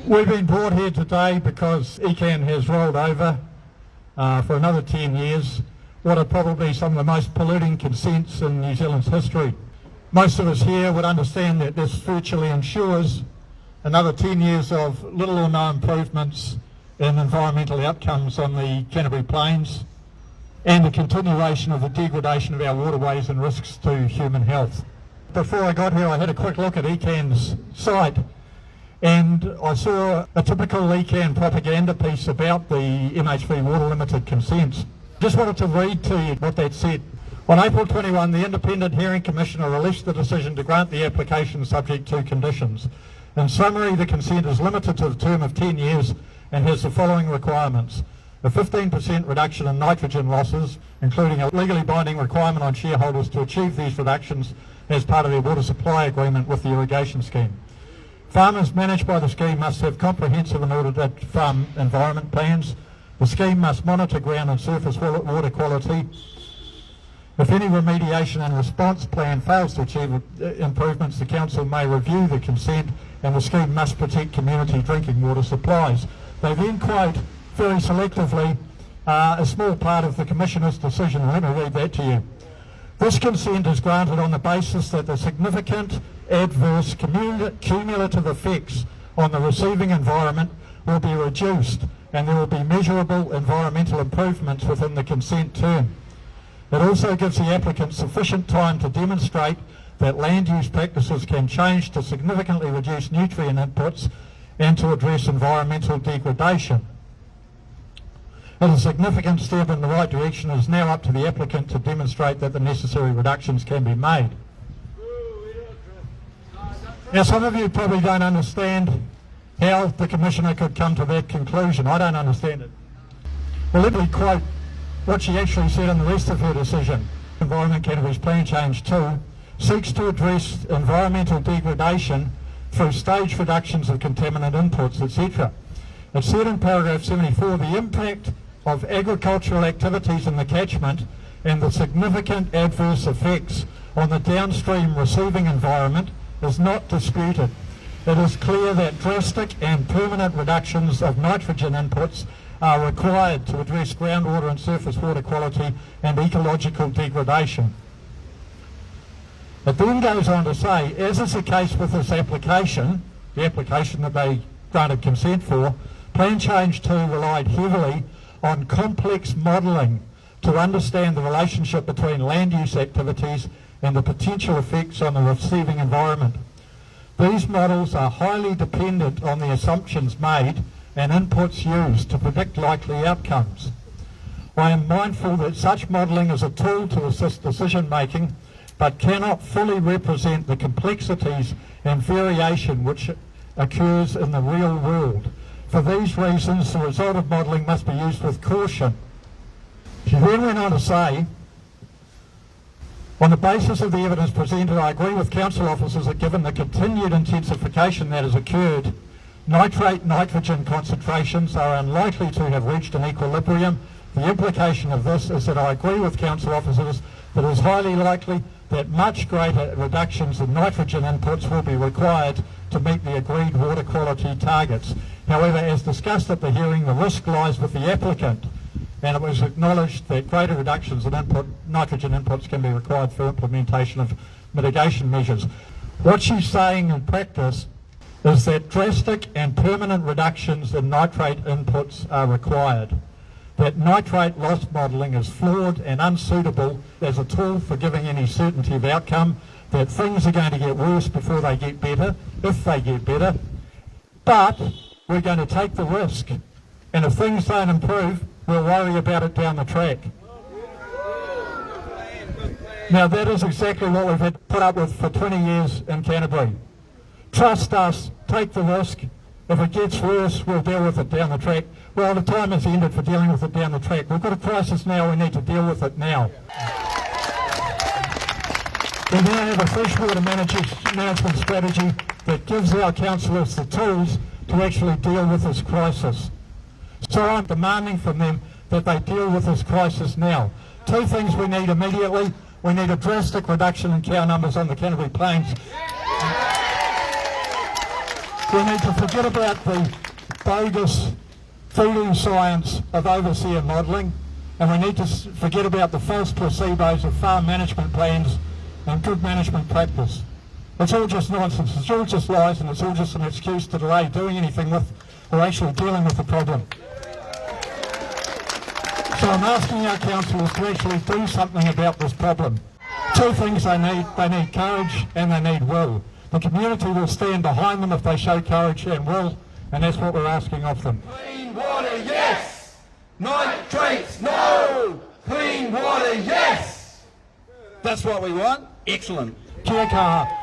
We've been brought here today because ECAN has rolled over for another 10 years what are probably some of the most polluting consents in New Zealand's history. Most of us here would understand that this virtually ensures another 10 years of little or no improvements in environmental outcomes on the Canterbury Plains and the continuation of the degradation of our waterways and risks to human health. Before I got here, I had a quick look at ECAN's site and I saw a typical ECAN propaganda piece about the MHV Water Limited consents. Just wanted to read to you what that said. On April 21, the Independent Hearing Commissioner released the decision to grant the application subject to conditions. In summary, the consent is limited to the term of 10 years and has the following requirements. A 15% reduction in nitrogen losses, including a legally binding requirement on shareholders to achieve these reductions as part of their water supply agreement with the irrigation scheme. Farmers managed by the scheme must have comprehensive and audited farm environment plans. The scheme must monitor ground and surface water quality. If any remediation and response plan fails to achieve improvements, the Council may review the consent and the scheme must protect community drinking water supplies. They then quote very selectively a small part of the Commissioner's decision. Let me read that to you. This consent is granted on the basis that the significant adverse cumulative effects on the receiving environment will be reduced and there will be measurable environmental improvements within the consent term. It also gives the applicant sufficient time to demonstrate that land use practices can change to significantly reduce nutrient inputs and to address environmental degradation. A significant step in the right direction is now up to the applicant to demonstrate that the necessary reductions can be made. Now, some of you probably don't understand how the Commissioner could come to that conclusion. I don't understand it. Well, let me quote what she actually said in the rest of her decision. Environment Canterbury's Plan Change 2 seeks to address environmental degradation through stage reductions of contaminant inputs, etc. It said in paragraph 74, the impact of agricultural activities in the catchment and the significant adverse effects on the downstream receiving environment is not disputed. It is clear that drastic and permanent reductions of nitrogen inputs are required to address groundwater and surface water quality and ecological degradation. It then goes on to say, as is the case with this application, the application that they granted consent for, Plan Change 2 relied heavily on complex modelling to understand the relationship between land use activities and the potential effects on the receiving environment. These models are highly dependent on the assumptions made and inputs used to predict likely outcomes. I am mindful that such modelling is a tool to assist decision making, but cannot fully represent the complexities and variation which occurs in the real world. For these reasons, the result of modelling must be used with caution. She then went on to say, on the basis of the evidence presented, I agree with council officers that given the continued intensification that has occurred, nitrate nitrogen concentrations are unlikely to have reached an equilibrium. The implication of this is that I agree with council officers that it is highly likely that much greater reductions in nitrogen inputs will be required to meet the agreed water quality targets. However, as discussed at the hearing, the risk lies with the applicant, and it was acknowledged that greater reductions in nitrogen inputs can be required for implementation of mitigation measures. What she's saying in practice is that drastic and permanent reductions in nitrate inputs are required. That nitrate loss modelling is flawed and unsuitable as a tool for giving any certainty of outcome, that things are going to get worse before they get better, if they get better, but we're going to take the risk, and if things don't improve, we'll worry about it down the track. Now that is exactly what we've had to put up with for 20 years in Canterbury. Trust us, take the risk. If it gets worse, we'll deal with it down the track. Well, the time has ended for dealing with it down the track. We've got a crisis now, we need to deal with it now. We now have a freshwater management strategy that gives our councillors the tools to actually deal with this crisis. So I'm demanding from them that they deal with this crisis now. Two things we need immediately. We need a drastic reduction in cow numbers on the Canterbury Plains. We need to forget about the bogus voodoo science of overseer modelling, and we need to forget about the false placebos of farm management plans and good management practice. It's all just nonsense, it's all just lies, and it's all just an excuse to delay doing anything with or actually dealing with the problem. So I'm asking our councillors to actually do something about this problem. Two things they need courage and they need will. The community will stand behind them if they show courage and will, and that's what we're asking of them. Clean water, yes! Nitrates, no! Clean water, yes! That's what we want. Excellent. Kia kaha.